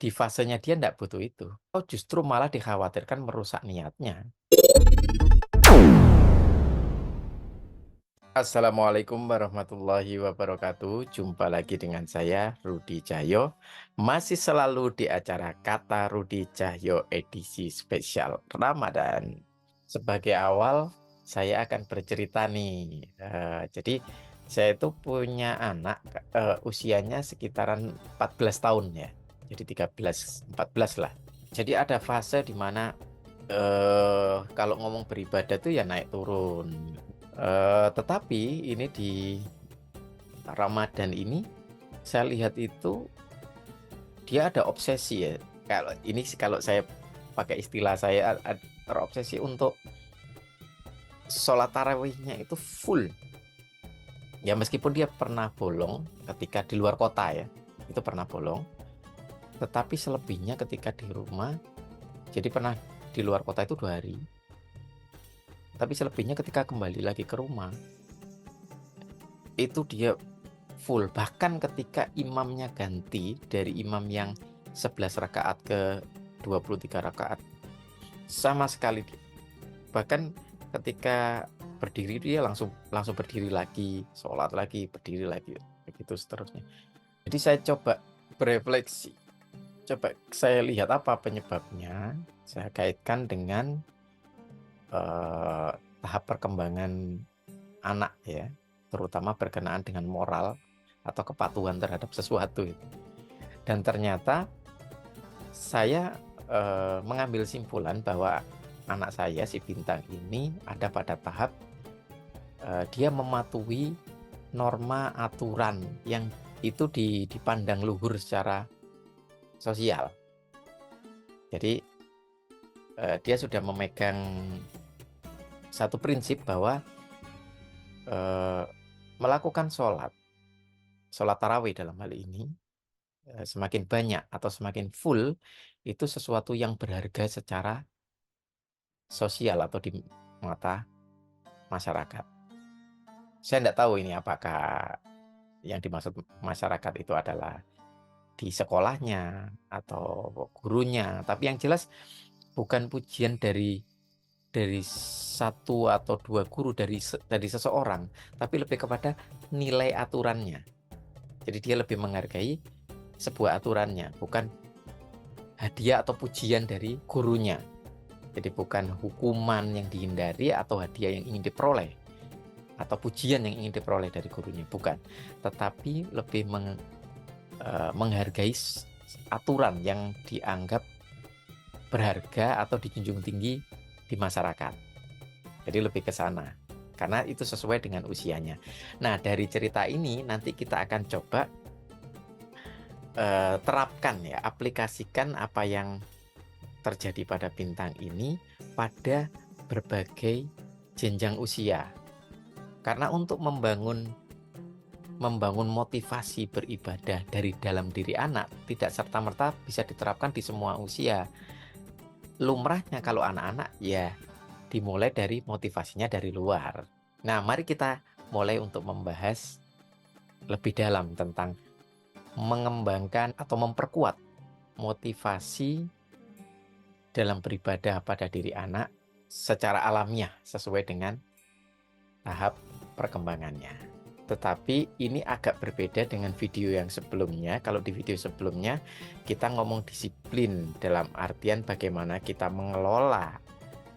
di fasenya dia nggak butuh itu. Oh, justru malah dikhawatirkan merusak niatnya. Assalamualaikum warahmatullahi wabarakatuh. Jumpa lagi dengan saya, Rudi Cahyo. Masih selalu di acara Kata Rudi Cahyo edisi spesial Ramadan. Sebagai awal, saya akan bercerita nih. Jadi, saya itu punya anak, usianya sekitaran 14 tahun ya. Jadi 13, 14 lah. Jadi ada fase di mana kalau ngomong beribadah tuh ya naik turun. Tetapi ini di Ramadan ini saya lihat itu dia ada obsesi ya. Kalau saya pakai istilah saya terobsesi untuk sholat tarawihnya itu full. Ya meskipun dia pernah bolong ketika di luar kota ya, itu pernah bolong. Tetapi selebihnya ketika di rumah, jadi pernah di luar kota itu 2 hari. Tapi selebihnya ketika kembali lagi ke rumah, itu dia full. Bahkan ketika imamnya ganti dari imam yang 11 rakaat ke 23 rakaat, sama sekali. Bahkan ketika berdiri dia langsung berdiri lagi, sholat lagi, berdiri lagi, begitu seterusnya. Jadi saya coba berefleksi, coba saya lihat apa penyebabnya. Saya kaitkan dengan tahap perkembangan anak ya, terutama berkenaan dengan moral atau kepatuhan terhadap sesuatu. Dan ternyata saya mengambil simpulan bahwa anak saya si Bintang ini ada pada tahap dia mematuhi norma aturan yang itu dipandang luhur secara sosial. Jadi dia sudah memegang satu prinsip bahwa melakukan sholat tarawih dalam hal ini semakin banyak atau semakin full itu sesuatu yang berharga secara sosial atau di mata masyarakat. Saya tidak tahu ini apakah yang dimaksud masyarakat itu adalah di sekolahnya atau gurunya, tapi yang jelas bukan pujian dari satu atau dua guru dari seseorang, tapi lebih kepada nilai aturannya. Jadi dia lebih menghargai sebuah aturannya, bukan hadiah atau pujian dari gurunya. Jadi bukan hukuman yang dihindari atau hadiah yang ingin diperoleh atau pujian yang ingin diperoleh dari gurunya, bukan. Tetapi lebih menghargai aturan yang dianggap berharga atau dijunjung tinggi di masyarakat. Jadi lebih ke sana, karena itu sesuai dengan usianya. Nah, dari cerita ini nanti kita akan coba terapkan ya, aplikasikan apa yang terjadi pada Bintang ini pada berbagai jenjang usia. Karena untuk membangun motivasi beribadah dari dalam diri anak tidak serta-merta bisa diterapkan di semua usia. Lumrahnya kalau anak-anak ya dimulai dari motivasinya dari luar. Nah, mari kita mulai untuk membahas lebih dalam tentang mengembangkan atau memperkuat motivasi dalam beribadah pada diri anak secara alamiah sesuai dengan tahap perkembangannya. Tetapi ini agak berbeda dengan video yang sebelumnya. Kalau di video sebelumnya kita ngomong disiplin dalam artian bagaimana kita mengelola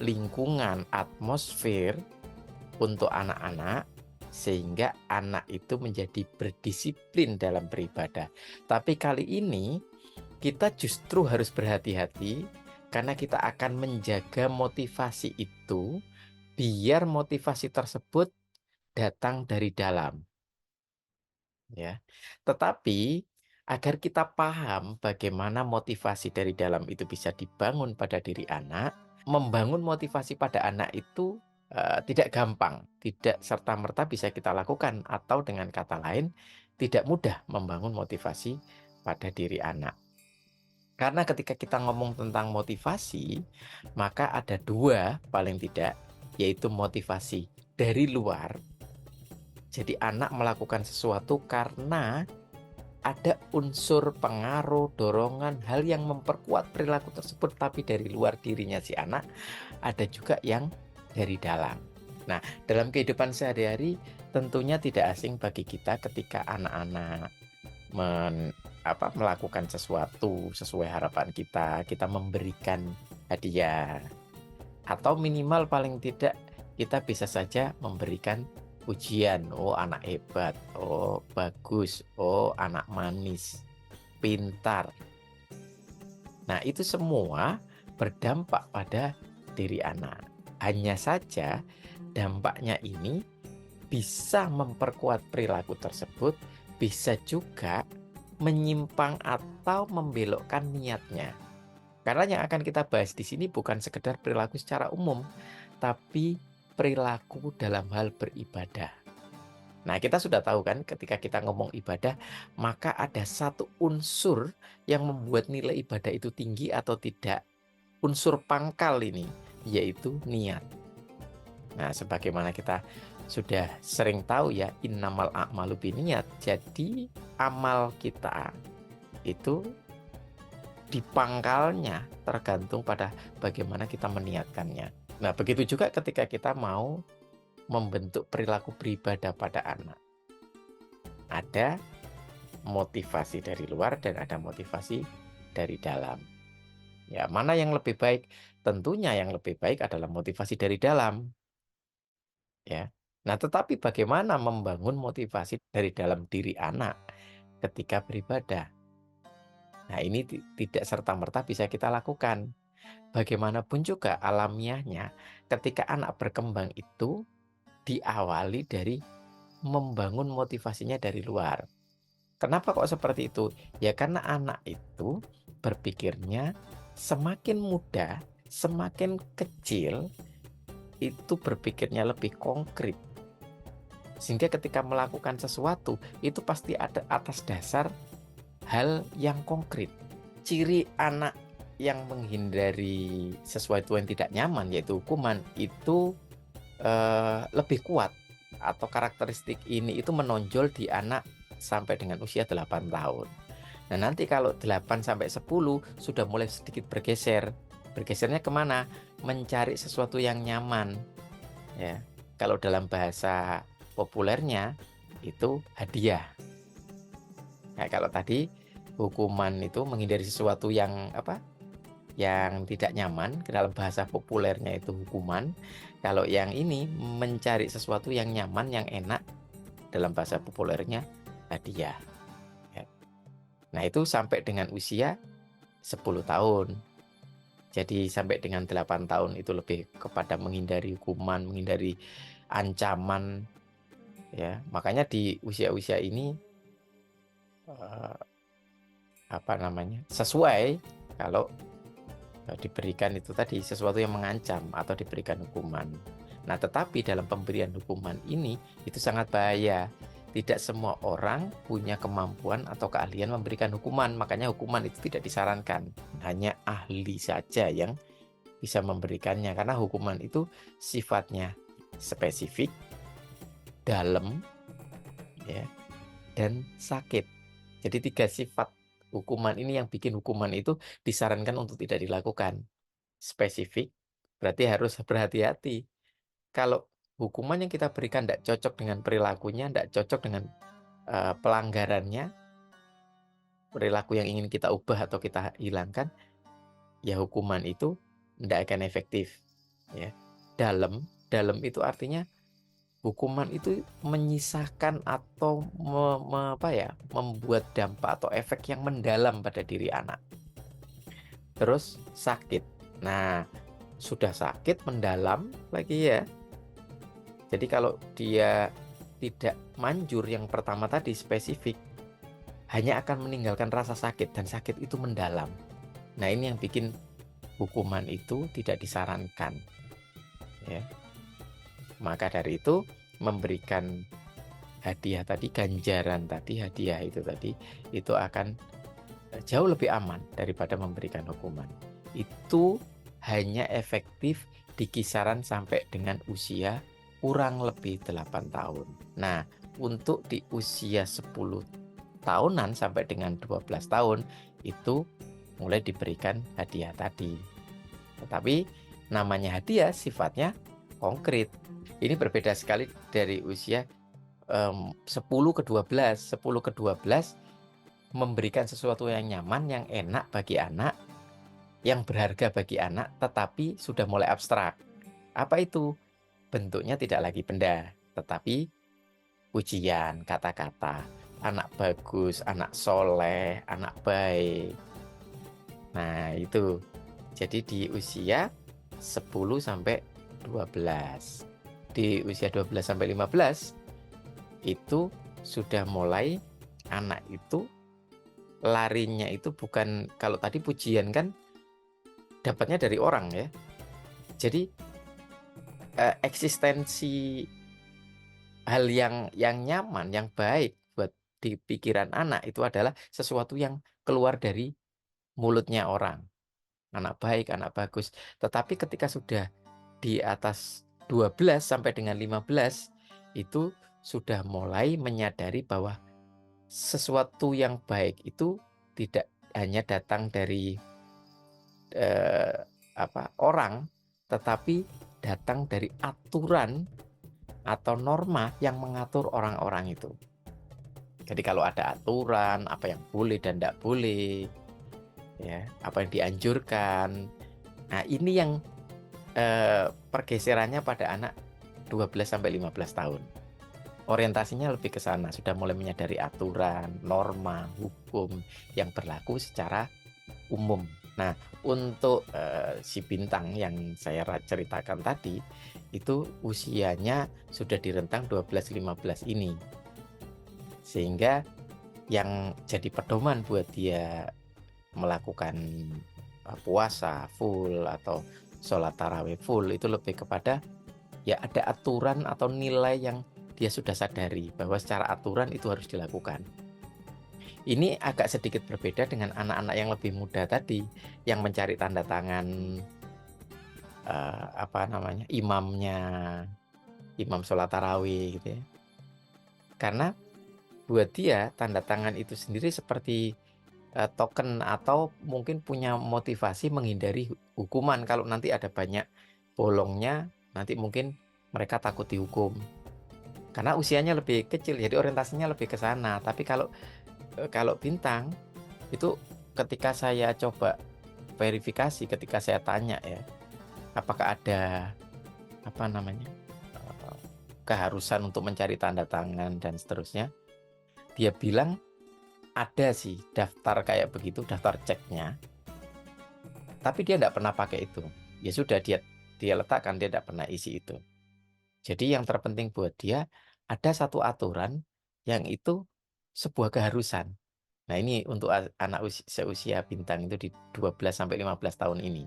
lingkungan, atmosfer untuk anak-anak sehingga anak itu menjadi berdisiplin dalam beribadah. Tapi kali ini kita justru harus berhati-hati karena kita akan menjaga motivasi itu biar motivasi tersebut datang dari dalam. Ya. Tetapi agar kita paham bagaimana motivasi dari dalam itu bisa dibangun pada diri anak, membangun motivasi pada anak itu tidak gampang, tidak serta-merta bisa kita lakukan, atau dengan kata lain tidak mudah membangun motivasi pada diri anak. Karena ketika kita ngomong tentang motivasi, maka ada dua paling tidak, yaitu motivasi dari luar. Jadi anak melakukan sesuatu karena ada unsur pengaruh, dorongan, hal yang memperkuat perilaku tersebut, tapi dari luar dirinya si anak, ada juga yang dari dalam. Nah, dalam kehidupan sehari-hari tentunya tidak asing bagi kita ketika anak-anak melakukan sesuatu sesuai harapan kita, kita memberikan hadiah, atau minimal paling tidak kita bisa saja memberikan pujian. Oh, anak hebat, oh bagus, oh anak manis, pintar. Nah, itu semua berdampak pada diri anak. Hanya saja dampaknya ini bisa memperkuat perilaku tersebut, bisa juga menyimpang atau membelokkan niatnya. Karena yang akan kita bahas di sini bukan sekedar perilaku secara umum, tapi perilaku dalam hal beribadah. Nah, kita sudah tahu kan ketika kita ngomong ibadah, maka ada satu unsur yang membuat nilai ibadah itu tinggi atau tidak. Unsur pangkal ini, yaitu niat. Nah, sebagaimana kita sudah sering tahu ya, innamal a'malu binniyat. Jadi, amal kita itu di pangkalnya tergantung pada bagaimana kita meniatkannya. Nah, begitu juga ketika kita mau membentuk perilaku beribadah pada anak. Ada motivasi dari luar dan ada motivasi dari dalam. Ya, mana yang lebih baik? Tentunya yang lebih baik adalah motivasi dari dalam. Ya. Nah, tetapi bagaimana membangun motivasi dari dalam diri anak ketika beribadah? Nah, ini tidak serta-merta bisa kita lakukan. Bagaimanapun juga alamiahnya, ketika anak berkembang itu diawali dari membangun motivasinya dari luar. Kenapa kok seperti itu? Ya karena anak itu berpikirnya semakin muda, semakin kecil, itu berpikirnya lebih konkret. Sehingga ketika melakukan sesuatu, itu pasti ada atas dasar hal yang konkret. Ciri anak yang menghindari sesuatu yang tidak nyaman, yaitu hukuman, itu lebih kuat, atau karakteristik ini itu menonjol di anak sampai dengan usia 8 tahun. Nah, nanti kalau 8 sampai 10 sudah mulai sedikit bergeser. Bergesernya kemana? Mencari sesuatu yang nyaman. Ya, kalau dalam bahasa populernya itu hadiah. Nah, kalau tadi hukuman itu menghindari sesuatu yang yang tidak nyaman, ke dalam bahasa populernya itu hukuman. Kalau yang ini mencari sesuatu yang nyaman, yang enak, dalam bahasa populernya hadiah. Ya. Nah, itu sampai dengan usia 10 tahun. Jadi sampai dengan 8 tahun itu lebih kepada menghindari hukuman, menghindari ancaman. Ya, makanya di usia-usia ini sesuai kalau diberikan itu tadi sesuatu yang mengancam atau diberikan hukuman. Nah, tetapi dalam pemberian hukuman ini itu sangat bahaya. Tidak semua orang punya kemampuan atau keahlian memberikan hukuman. Makanya hukuman itu tidak disarankan. Hanya ahli saja yang bisa memberikannya. Karena hukuman itu sifatnya spesifik, dalam, ya, dan sakit. Jadi 3 sifat hukuman ini yang bikin hukuman itu disarankan untuk tidak dilakukan. Spesifik, berarti harus berhati-hati. Kalau hukuman yang kita berikan tidak cocok dengan perilakunya, tidak cocok dengan pelanggarannya, perilaku yang ingin kita ubah atau kita hilangkan, ya hukuman itu tidak akan efektif. Ya. Dalam itu artinya hukuman itu menyisakan atau membuat dampak atau efek yang mendalam pada diri anak. Terus sakit. Nah, sudah sakit mendalam lagi ya. Jadi kalau dia tidak manjur yang pertama tadi spesifik, hanya akan meninggalkan rasa sakit, dan sakit itu mendalam. Nah, ini yang bikin hukuman itu tidak disarankan. Ya. Maka dari itu memberikan hadiah tadi, ganjaran tadi, hadiah itu tadi, itu akan jauh lebih aman daripada memberikan hukuman. Itu hanya efektif di kisaran sampai dengan usia kurang lebih 8 tahun. Nah, untuk di usia 10 tahunan sampai dengan 12 tahun itu mulai diberikan hadiah tadi. Tetapi namanya hadiah sifatnya konkret. Ini berbeda sekali dari usia 10 ke 12. 10 ke 12 memberikan sesuatu yang nyaman, yang enak bagi anak, yang berharga bagi anak, tetapi sudah mulai abstrak. Apa itu? Bentuknya tidak lagi benda, tetapi pujian, kata-kata. Anak bagus, anak soleh, anak baik. Nah, itu. Jadi di usia 10 sampai 12. Di usia 12 sampai 15 itu sudah mulai anak itu larinya itu bukan, kalau tadi pujian kan dapatnya dari orang ya. Jadi eksistensi hal yang nyaman, yang baik buat di pikiran anak itu adalah sesuatu yang keluar dari mulutnya orang. Anak baik, anak bagus. Tetapi ketika sudah di atas 12 sampai dengan 15 itu sudah mulai menyadari bahwa sesuatu yang baik itu tidak hanya datang dari orang, tetapi datang dari aturan atau norma yang mengatur orang-orang itu. Jadi kalau ada aturan, apa yang boleh dan tidak boleh, ya, apa yang dianjurkan. Nah, ini yang pergeserannya pada anak 12 sampai 15 tahun. Orientasinya lebih ke sana, sudah mulai menyadari aturan, norma, hukum yang berlaku secara umum. Nah, untuk si Bintang yang saya ceritakan tadi, itu usianya sudah di rentang 12-15 ini. Sehingga yang jadi pedoman buat dia melakukan puasa full atau sholat tarawih full itu lebih kepada ya ada aturan atau nilai yang dia sudah sadari bahwa secara aturan itu harus dilakukan. Ini agak sedikit berbeda dengan anak-anak yang lebih muda tadi yang mencari tanda tangan imamnya, imam sholat tarawih gitu ya. Karena buat dia tanda tangan itu sendiri seperti token atau mungkin punya motivasi menghindari hukuman. Kalau nanti ada banyak bolongnya, nanti mungkin mereka takut dihukum. Karena usianya lebih kecil, jadi orientasinya lebih ke sana. Tapi kalau Bintang itu ketika saya coba verifikasi, ketika saya tanya ya, apakah ada keharusan untuk mencari tanda tangan dan seterusnya, dia bilang ada sih daftar kayak begitu, daftar ceknya, tapi dia tidak pernah pakai itu. Ya sudah, dia letakkan, dia tidak pernah isi itu. Jadi yang terpenting buat dia ada satu aturan yang itu sebuah keharusan. Nah, ini untuk anak seusia Bintang itu di 12-15 tahun ini.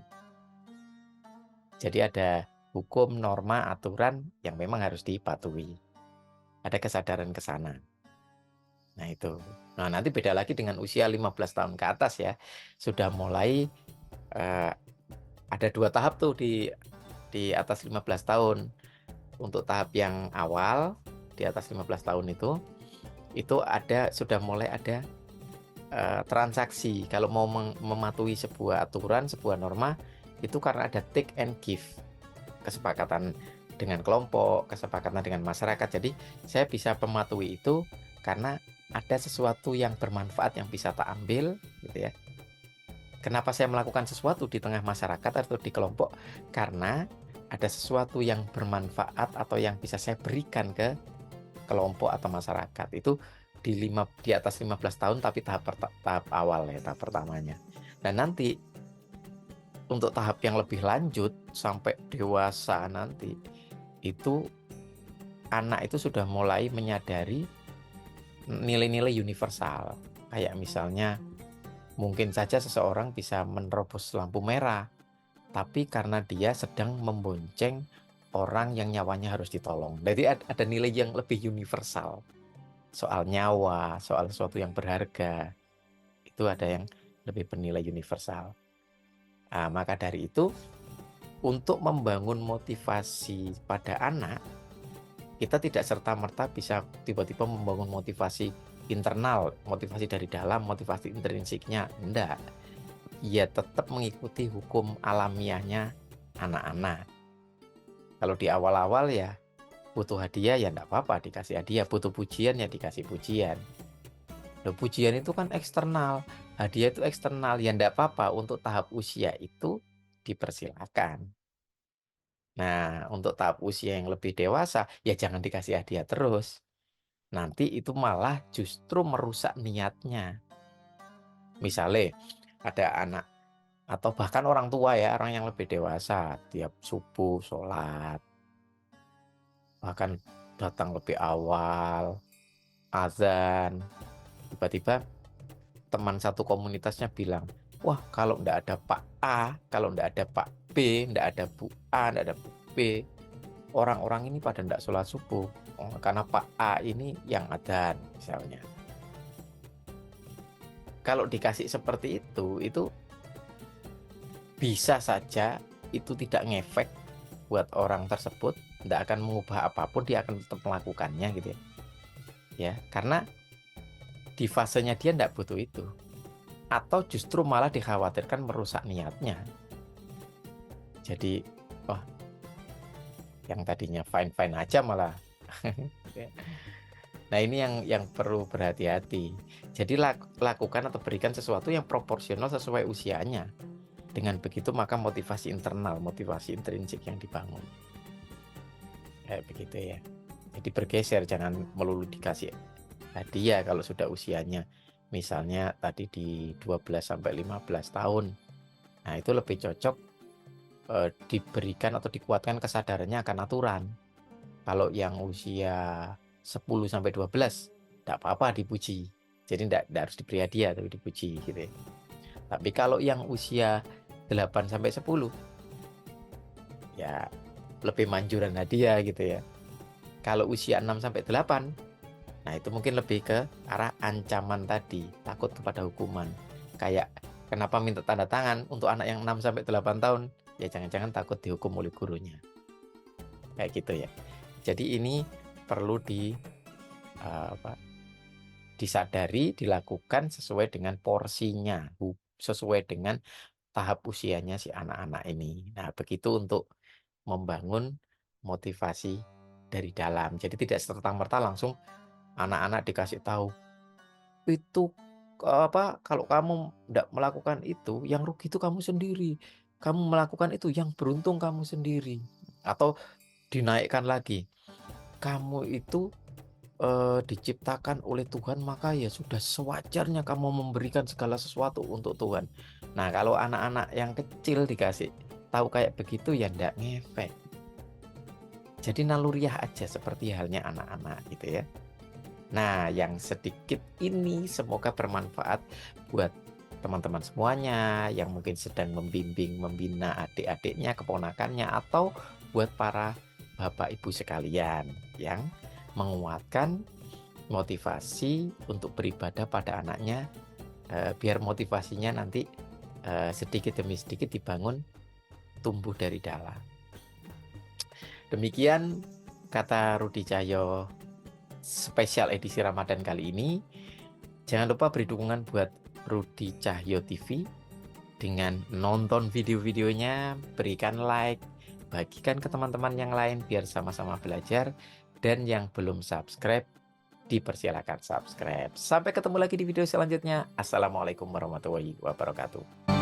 Jadi ada hukum, norma, aturan yang memang harus dipatuhi. Ada kesadaran ke sana. Nah, itu. Nah, nanti beda lagi dengan usia 15 tahun ke atas ya. Sudah mulai ada 2 tahap tuh di atas 15 tahun. Untuk tahap yang awal di atas 15 tahun itu sudah mulai ada transaksi. Kalau mau mematuhi sebuah aturan, sebuah norma, itu karena ada take and give, kesepakatan dengan kelompok, kesepakatan dengan masyarakat. Jadi saya bisa mematuhi itu karena ada sesuatu yang bermanfaat yang bisa tak ambil, gitu ya. Kenapa saya melakukan sesuatu di tengah masyarakat atau di kelompok? Karena ada sesuatu yang bermanfaat atau yang bisa saya berikan ke kelompok atau masyarakat. Itu di atas 15 tahun, tapi tahap awal ya, tahap pertamanya. Dan nanti untuk tahap yang lebih lanjut sampai dewasa nanti, itu anak itu sudah mulai menyadari nilai-nilai universal. Kayak misalnya mungkin saja seseorang bisa menerobos lampu merah, tapi karena dia sedang membonceng orang yang nyawanya harus ditolong. Jadi ada nilai yang lebih universal. Soal nyawa, soal sesuatu yang berharga. Itu ada yang lebih bernilai universal. Nah, maka dari itu, untuk membangun motivasi pada anak, kita tidak serta-merta bisa tiba-tiba membangun motivasi internal, motivasi dari dalam, motivasi intrinsiknya. Enggak. Ya tetap mengikuti hukum alamiahnya anak-anak. Kalau di awal-awal ya butuh hadiah ya enggak apa-apa dikasih hadiah, butuh pujian ya dikasih pujian. Loh, pujian itu kan eksternal, hadiah itu eksternal, ya enggak apa-apa untuk tahap usia itu dipersilakan. Nah, untuk tahap usia yang lebih dewasa ya jangan dikasih hadiah terus. Nanti itu malah justru merusak niatnya. Misalnya ada anak atau bahkan orang tua ya, orang yang lebih dewasa, tiap subuh sholat, bahkan datang lebih awal, azan, tiba-tiba teman satu komunitasnya bilang, wah kalau ndak ada Pak A, kalau ndak ada Pak B, ndak ada Bu A, ndak ada Bu B, orang-orang ini pada ndak sholat subuh. Oh, karena Pak A ini yang adzan misalnya. Kalau dikasih seperti itu bisa saja itu tidak ngefek buat orang tersebut, tidak akan mengubah apapun, dia akan tetap melakukannya gitu ya. Ya, karena di fasenya dia tidak butuh itu. Atau justru malah dikhawatirkan merusak niatnya. Jadi, wah, yang tadinya fine-fine aja malah. Nah, ini yang perlu berhati-hati. Jadi lakukan atau berikan sesuatu yang proporsional sesuai usianya. Dengan begitu maka motivasi internal, motivasi intrinsik yang dibangun. Kayak begitu ya. Jadi bergeser, jangan melulu dikasih hadiah kalau sudah usianya. Misalnya tadi di 12 sampai 15 tahun. Nah, itu lebih cocok diberikan atau dikuatkan kesadarannya akan aturan. Kalau yang usia 10 sampai 12 tidak apa-apa dipuji. Jadi tidak harus diberi hadiah tapi dipuji gitu ya. Tapi kalau yang usia 8 sampai 10 ya lebih manjuran hadiah gitu ya. Kalau usia 6 sampai 8, nah itu mungkin lebih ke arah ancaman tadi, takut kepada hukuman. Kayak kenapa minta tanda tangan untuk anak yang 6 sampai 8 tahun? Ya jangan-jangan takut dihukum oleh gurunya. Kayak gitu ya. Jadi ini perlu disadari, dilakukan sesuai dengan porsinya, sesuai dengan tahap usianya si anak-anak ini. Nah, begitu untuk membangun motivasi dari dalam. Jadi tidak serta-merta langsung anak-anak dikasih tahu itu kalau kamu tidak melakukan itu, yang rugi itu kamu sendiri. Kamu melakukan itu, yang beruntung kamu sendiri. Atau dinaikkan lagi, kamu itu diciptakan oleh Tuhan, maka ya sudah sewajarnya kamu memberikan segala sesuatu untuk Tuhan. Nah, kalau anak-anak yang kecil dikasih tahu kayak begitu ya ndak ngefek. Jadi naluriah aja seperti halnya anak-anak gitu ya. Nah, yang sedikit ini semoga bermanfaat buat teman-teman semuanya yang mungkin sedang membimbing, membina adik-adiknya, keponakannya, atau buat para bapak ibu sekalian yang menguatkan motivasi untuk beribadah pada anaknya, biar motivasinya nanti sedikit demi sedikit dibangun, tumbuh dari dalam. Demikian kata Rudi Cahyo spesial edisi Ramadan kali ini. Jangan lupa beri dukungan buat Rudi Cahyo TV dengan nonton video-videonya, berikan like, bagikan ke teman-teman yang lain biar sama-sama belajar, dan yang belum subscribe dipersilakan subscribe. Sampai ketemu lagi di video selanjutnya. Assalamualaikum warahmatullahi wabarakatuh.